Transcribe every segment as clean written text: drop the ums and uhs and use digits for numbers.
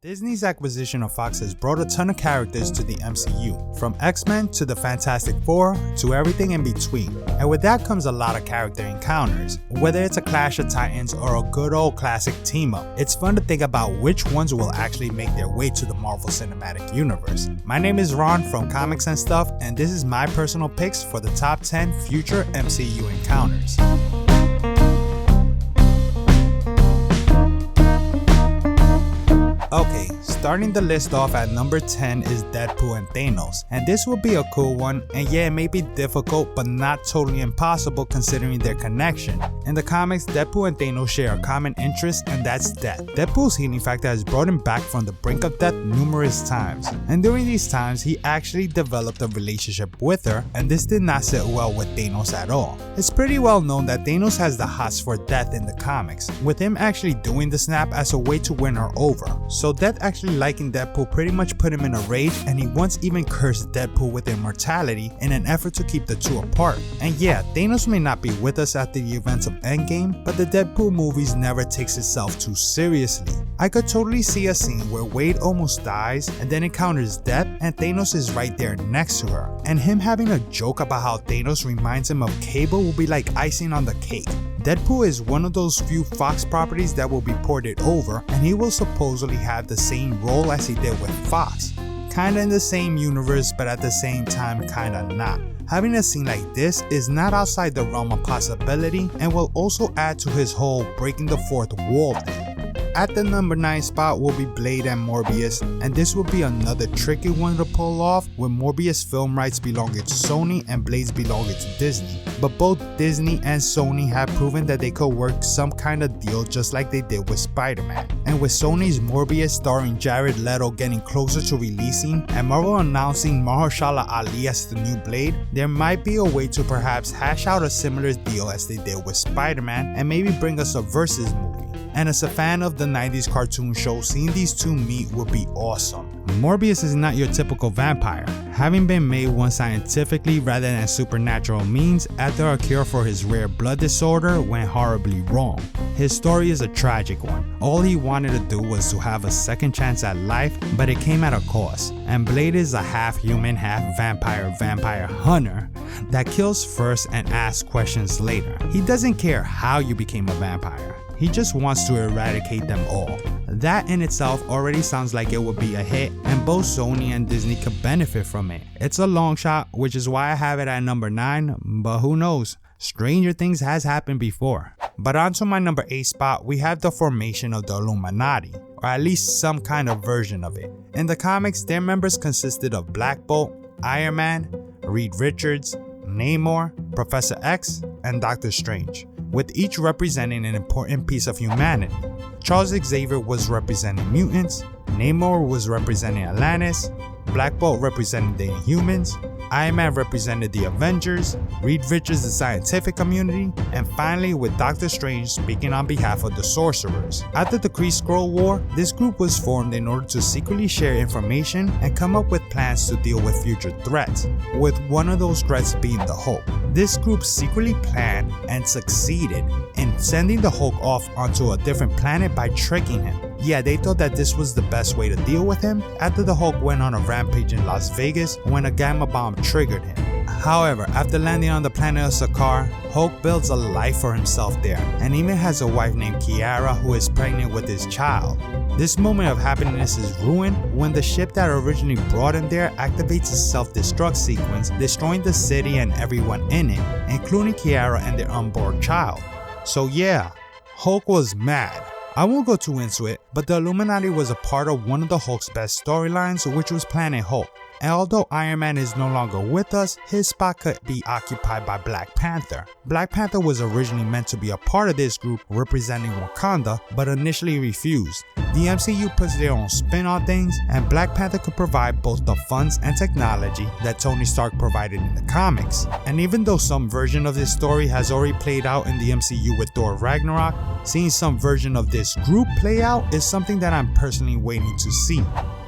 Disney's acquisition of Fox has brought a ton of characters to the MCU, from X-Men to the Fantastic Four to everything in between. And with that comes a lot of character encounters. Whether it's a Clash of Titans or a good old classic team-up, it's fun to think about which ones will actually make their way to the Marvel Cinematic Universe. My name is Ron from Comics and Stuff, and this is my personal picks for the top 10 future MCU encounters. Okay, starting the list off at number 10 is Deadpool and Thanos, and this will be a cool one, and yeah, it may be difficult but not totally impossible considering their connection. In the comics, Deadpool and Thanos share a common interest, and that's death. Deadpool's healing factor has brought him back from the brink of death numerous times, and during these times he actually developed a relationship with her, and this did not sit well with Thanos at all. It's pretty well known that Thanos has the hots for death in the comics, with him actually doing the snap as a way to win her over. So Death actually liking Deadpool pretty much put him in a rage, and he once even cursed Deadpool with immortality in an effort to keep the two apart. And yeah, Thanos may not be with us after the events of Endgame, but the Deadpool movies never takes itself too seriously. I could totally see a scene where Wade almost dies and then encounters death and Thanos is right there next to her. And him having a joke about how Thanos reminds him of Cable will be like icing on the cake. Deadpool is one of those few Fox properties that will be ported over, and he will supposedly have the same role as he did with Fox. Kinda in the same universe, but at the same time kinda not. Having a scene like this is not outside the realm of possibility and will also add to his whole breaking the fourth wall thing. At the number 9 spot will be Blade and Morbius, and this will be another tricky one to pull off, with Morbius film rights belonging to Sony and Blade's belonging to Disney. But both Disney and Sony have proven that they could work some kind of deal just like they did with Spider-Man. And with Sony's Morbius starring Jared Leto getting closer to releasing, and Marvel announcing Mahershala Ali as the new Blade, there might be a way to perhaps hash out a similar deal as they did with Spider-Man and maybe bring us a versus movie. And as a fan of the 90s cartoon show, seeing these two meet would be awesome. Morbius is not your typical vampire, having been made one scientifically rather than supernatural means after a cure for his rare blood disorder went horribly wrong. His story is a tragic one. All he wanted to do was to have a second chance at life, but it came at a cost. And Blade is a half human, half vampire hunter that kills first and asks questions later. He doesn't care how you became a vampire. He just wants to eradicate them all. That in itself already sounds like it would be a hit, and both Sony and Disney could benefit from it. It's a long shot, which is why I have it at number 9, but who knows? Stranger things has happened before. But on to my number 8 spot, we have the formation of the Illuminati, or at least some kind of version of it. In the comics, their members consisted of Black Bolt, Iron Man, Reed Richards, Namor, Professor X, and Doctor Strange, with each representing an important piece of humanity. Charles Xavier was representing mutants, Namor was representing Atlantis, Black Bolt representing the Inhumans, Iron Man represented the Avengers, Reed Richards the scientific community, and finally with Doctor Strange speaking on behalf of the Sorcerers. After the Kree Skrull War, this group was formed in order to secretly share information and come up with plans to deal with future threats, with one of those threats being the Hulk. This group secretly planned and succeeded in sending the Hulk off onto a different planet by tricking him. Yeah, they thought that this was the best way to deal with him after the Hulk went on a rampage in Las Vegas when a gamma bomb triggered him. However, after landing on the planet of Sakaar, Hulk builds a life for himself there and even has a wife named Kiara who is pregnant with his child. This moment of happiness is ruined when the ship that originally brought him there activates a self-destruct sequence, destroying the city and everyone in it, including Kiara and their unborn child. So yeah, Hulk was mad. I won't go too into it, but the Illuminati was a part of one of the Hulk's best storylines, which was Planet Hulk. And although Iron Man is no longer with us, his spot could be occupied by Black Panther. Black Panther was originally meant to be a part of this group representing Wakanda, but initially refused. The MCU puts their own spin on things, and Black Panther could provide both the funds and technology that Tony Stark provided in the comics. And even though some version of this story has already played out in the MCU with Thor Ragnarok, seeing some version of this group play out is something that I'm personally waiting to see.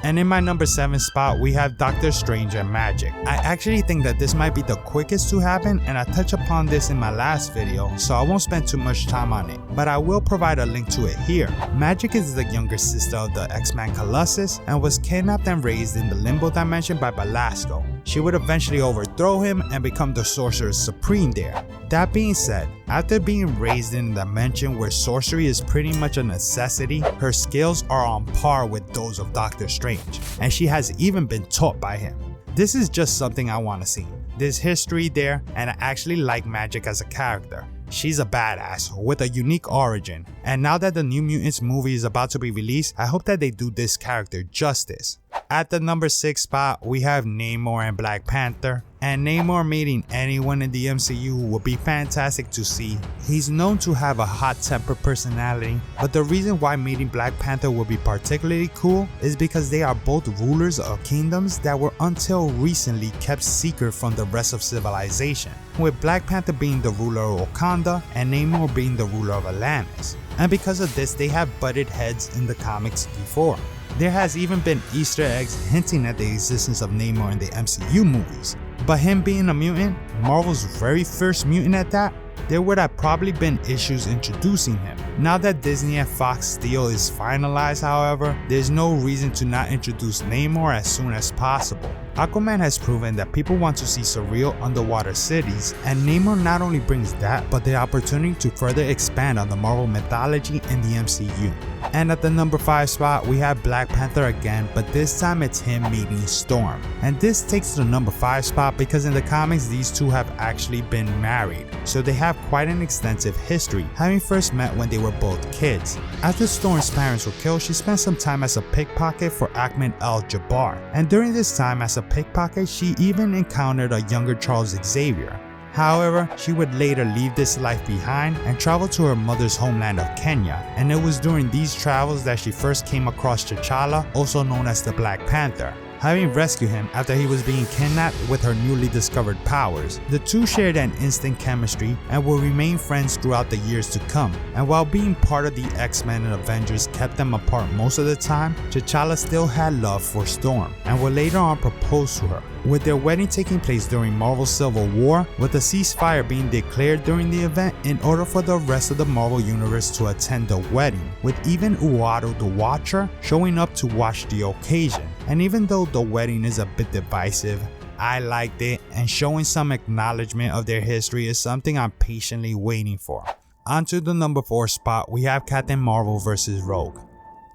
And in my number 7 spot, we have Doctor Strange and Magic. I actually think that this might be the quickest to happen, and I touched upon this in my last video, so I won't spend too much time on it, but I will provide a link to it here. Magic is the younger sister of the X-Man Colossus and was kidnapped and raised in the Limbo Dimension by Belasco. She would eventually overthrow him and become the Sorcerer Supreme there. That being said, after being raised in a dimension where sorcery is pretty much a necessity, her skills are on par with those of Doctor Strange, and she has even been taught by him. This is just something I want to see. There's history there, and I actually like Magic as a character. She's a badass with a unique origin, and now that the New Mutants movie is about to be released, I hope that they do this character justice. At the number 6 spot, we have Namor and Black Panther, and Namor meeting anyone in the MCU would be fantastic to see. He's known to have a hot-tempered personality, but the reason why meeting Black Panther would be particularly cool is because they are both rulers of kingdoms that were until recently kept secret from the rest of civilization, with Black Panther being the ruler of Wakanda and Namor being the ruler of Atlantis. And because of this, they have butted heads in the comics before. There has even been Easter eggs hinting at the existence of Namor in the MCU movies. But him being a mutant, Marvel's very first mutant at that, there would have probably been issues introducing him. Now that Disney and Fox deal is finalized, however, there's no reason to not introduce Namor as soon as possible. Aquaman has proven that people want to see surreal underwater cities, and Namor not only brings that, but the opportunity to further expand on the Marvel mythology in the MCU. And at the number 5 spot, we have Black Panther again, but this time it's him meeting Storm. And this takes the number 5 spot because in the comics these two have actually been married, so they have quite an extensive history, having first met when they were both kids. After Storm's parents were killed, she spent some time as a pickpocket for Ahmed Al-Jabbar, and during this time as a pickpocket, she even encountered a younger Charles Xavier. However, she would later leave this life behind and travel to her mother's homeland of Kenya, and it was during these travels that she first came across T'Challa, also known as the Black Panther, having rescued him after he was being kidnapped with her newly discovered powers. The two shared an instant chemistry and will remain friends throughout the years to come, and while being part of the X-Men and Avengers kept them apart most of the time, T'Challa still had love for Storm and would later on propose to her, with their wedding taking place during Marvel's Civil War, with a ceasefire being declared during the event in order for the rest of the Marvel Universe to attend the wedding, with even Uatu the Watcher showing up to watch the occasion. And even though the wedding is a bit divisive, I liked it, and showing some acknowledgement of their history is something I'm patiently waiting for. Onto the number 4 spot, we have Captain Marvel vs. Rogue.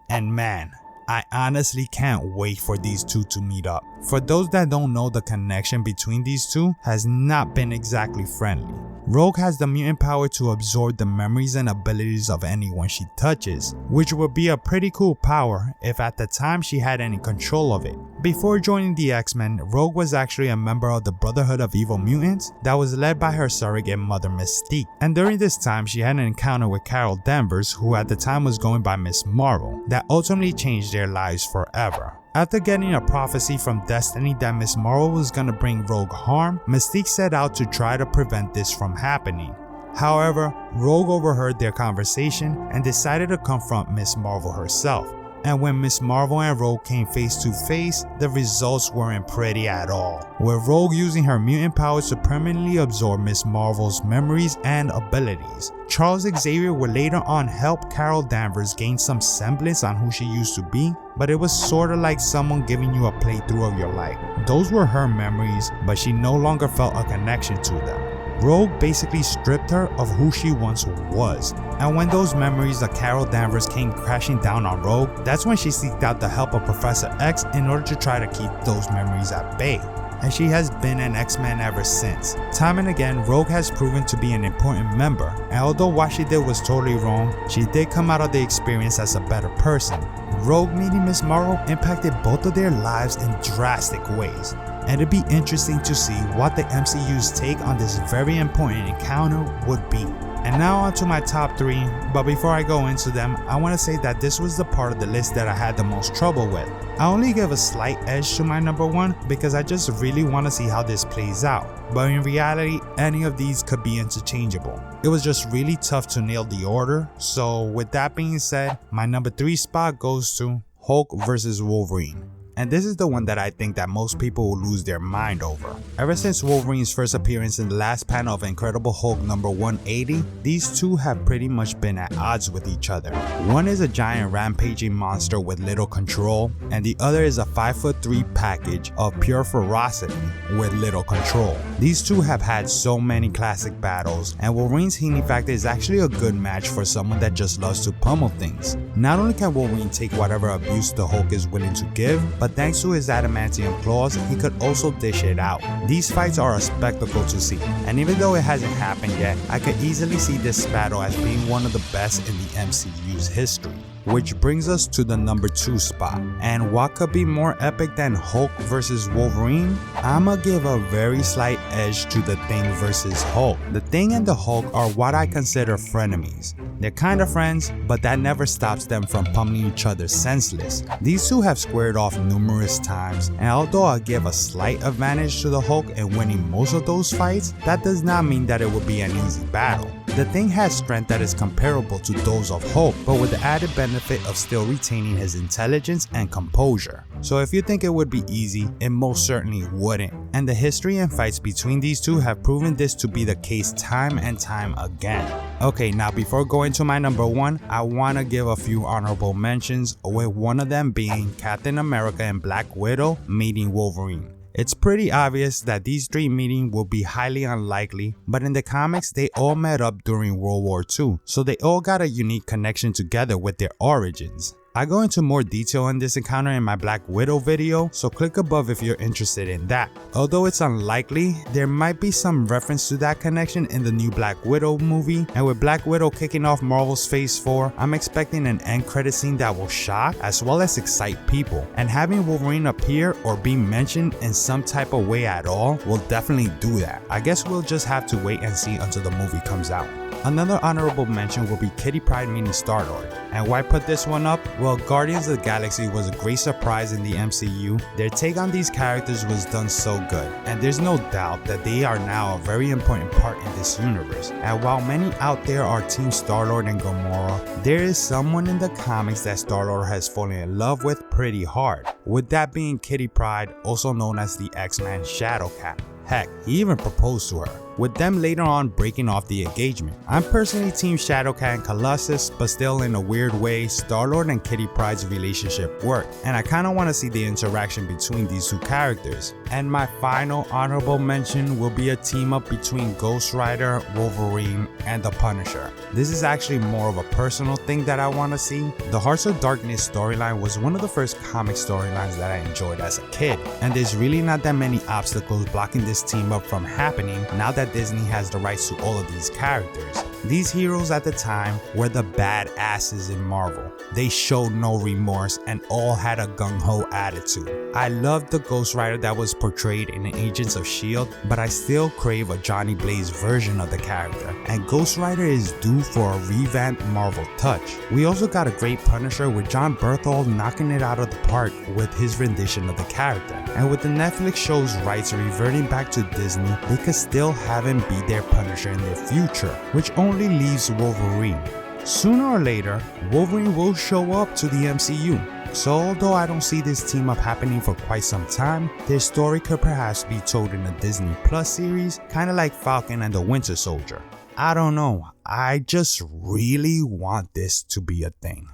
And man, I honestly can't wait for these two to meet up. For those that don't know, the connection between these two has not been exactly friendly. Rogue has the mutant power to absorb the memories and abilities of anyone she touches, which would be a pretty cool power if at the time she had any control of it. Before joining the X-Men, Rogue was actually a member of the Brotherhood of Evil Mutants that was led by her surrogate mother Mystique, and during this time she had an encounter with Carol Danvers, who at the time was going by Miss Marvel, that ultimately changed their lives forever. After getting a prophecy from Destiny that Miss Marvel was gonna bring Rogue harm, Mystique set out to try to prevent this from happening. However, Rogue overheard their conversation and decided to confront Miss Marvel herself. And when Miss Marvel and Rogue came face to face, the results weren't pretty at all, with Rogue using her mutant powers to permanently absorb Miss Marvel's memories and abilities. Charles Xavier would later on help Carol Danvers gain some semblance on who she used to be, but it was sorta like someone giving you a playthrough of your life. Those were her memories, but she no longer felt a connection to them. Rogue basically stripped her of who she once was, and when those memories of Carol Danvers came crashing down on Rogue, that's when she sought out the help of Professor X in order to try to keep those memories at bay. And she has been an X-Men ever since. Time and again, Rogue has proven to be an important member, and although what she did was totally wrong, she did come out of the experience as a better person. Rogue meeting Miss Marvel impacted both of their lives in drastic ways, and it'd be interesting to see what the MCU's take on this very important encounter would be. And now on to my top 3, but before I go into them, I want to say that this was the part of the list that I had the most trouble with. I only give a slight edge to my number 1 because I just really want to see how this plays out, but in reality, any of these could be interchangeable. It was just really tough to nail the order, so with that being said, my number 3 spot goes to Hulk vs. Wolverine. And this is the one that I think that most people will lose their mind over. Ever since Wolverine's first appearance in the last panel of Incredible Hulk number 180, these two have pretty much been at odds with each other. One is a giant rampaging monster with little control, and the other is a 5'3" package of pure ferocity with little control. These two have had so many classic battles, and Wolverine's healing factor is actually a good match for someone that just loves to pummel things. Not only can Wolverine take whatever abuse the Hulk is willing to give, but thanks to his adamantium claws, he could also dish it out. These fights are a spectacle to see, and even though it hasn't happened yet, I could easily see this battle as being one of the best in the MCU's history. Which brings us to the number 2 spot. And what could be more epic than Hulk vs. Wolverine? I'ma give a very slight edge to the Thing vs. Hulk. The Thing and the Hulk are what I consider frenemies. They're kinda friends, but that never stops them from pummeling each other senseless. These two have squared off numerous times, and although I give a slight advantage to the Hulk in winning most of those fights, that does not mean that it will be an easy battle. The Thing has strength that is comparable to those of Hulk, but with the added benefit of still retaining his intelligence and composure. So if you think it would be easy, it most certainly wouldn't. And the history and fights between these two have proven this to be the case time and time again. Okay, now before going to my number 1, I want to give a few honorable mentions, with one of them being Captain America and Black Widow meeting Wolverine. It's pretty obvious that these three meetings will be highly unlikely, but in the comics they all met up during World War II, so they all got a unique connection together with their origins. I go into more detail on this encounter in my Black Widow video, so click above if you're interested in that. Although it's unlikely, there might be some reference to that connection in the new Black Widow movie, and with Black Widow kicking off Marvel's Phase 4, I'm expecting an end credit scene that will shock as well as excite people, and having Wolverine appear or be mentioned in some type of way at all will definitely do that. I guess we'll just have to wait and see until the movie comes out. Another honorable mention will be Kitty Pryde meeting Star-Lord. And why put this one up? Well, Guardians of the Galaxy was a great surprise in the MCU. Their take on these characters was done so good, and there's no doubt that they are now a very important part in this universe. And while many out there are Team Star-Lord and Gamora, there is someone in the comics that Star-Lord has fallen in love with pretty hard. With that being Kitty Pryde, also known as the X-Men Shadowcat. Heck, he even proposed to her, with them later on breaking off the engagement. I'm personally Team Shadowcat and Colossus, but still in a weird way, Star-Lord and Kitty Pryde's relationship worked, and I kinda wanna see the interaction between these two characters. And my final honorable mention will be a team up between Ghost Rider, Wolverine, and the Punisher. This is actually more of a personal thing that I wanna see. The Hearts of Darkness storyline was one of the first comic storylines that I enjoyed as a kid, and there's really not that many obstacles blocking this team up from happening now that Disney has the rights to all of these characters. These heroes at the time were the badasses in Marvel. They showed no remorse and all had a gung-ho attitude. I loved the Ghost Rider that was portrayed in Agents of S.H.I.E.L.D., but I still crave a Johnny Blaze version of the character, and Ghost Rider is due for a revamped Marvel touch. We also got a great Punisher with John Berthold knocking it out of the park with his rendition of the character. And with the Netflix show's rights reverting back to Disney, they could still have him be their Punisher in the future, which only leaves Wolverine. Sooner or later, Wolverine will show up to the MCU. So although I don't see this team up happening for quite some time, their story could perhaps be told in a Disney Plus series, kinda like Falcon and the Winter Soldier. I don't know, I just really want this to be a thing.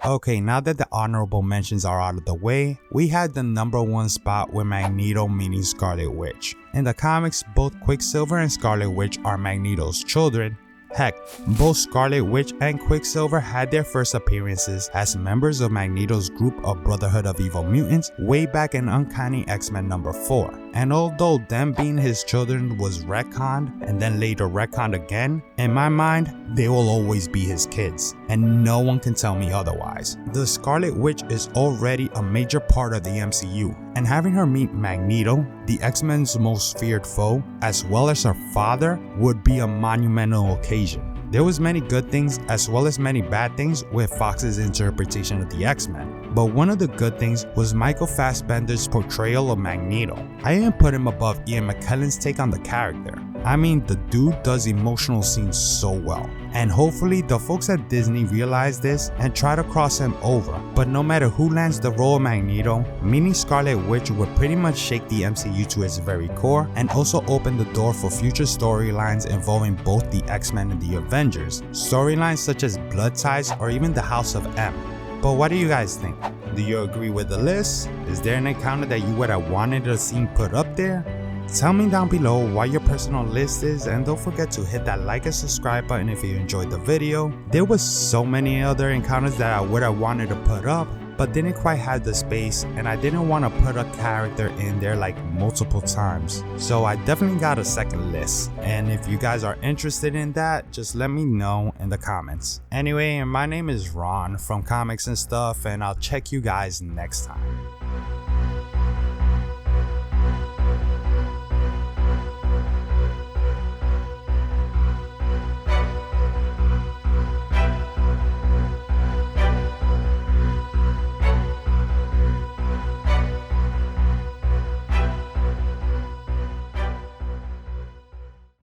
Okay, now that the honorable mentions are out of the way, we had the number 1 spot with Magneto meeting Scarlet Witch. In the comics, both Quicksilver and Scarlet Witch are Magneto's children. Heck, both Scarlet Witch and Quicksilver had their first appearances as members of Magneto's group of Brotherhood of Evil Mutants way back in Uncanny X-Men number 4. And although them being his children was retconned and then later retconned again, in my mind, they will always be his kids, and no one can tell me otherwise. The Scarlet Witch is already a major part of the MCU, and having her meet Magneto, the X-Men's most feared foe, as well as her father, would be a monumental occasion. There was many good things as well as many bad things with Fox's interpretation of the X-Men, but one of the good things was Michael Fassbender's portrayal of Magneto. I even put him above Ian McKellen's take on the character. I mean, the dude does emotional scenes so well. And hopefully the folks at Disney realize this and try to cross him over. But no matter who lands the role of Magneto, meaning Scarlet Witch would pretty much shake the MCU to its very core and also open the door for future storylines involving both the X-Men and the Avengers. Storylines such as Blood Ties or even the House of M. But what do you guys think? Do you agree with the list? Is there an encounter that you would have wanted to see put up there? Tell me down below what your personal list is, and don't forget to hit that like and subscribe button if you enjoyed the video. There was so many other encounters that I would have wanted to put up, but didn't quite have the space, and I didn't want to put a character in there like multiple times. So I definitely got a second list, and if you guys are interested in that, just let me know in the comments. Anyway, my name is Ron from Comics and Stuff, and I'll check you guys next time.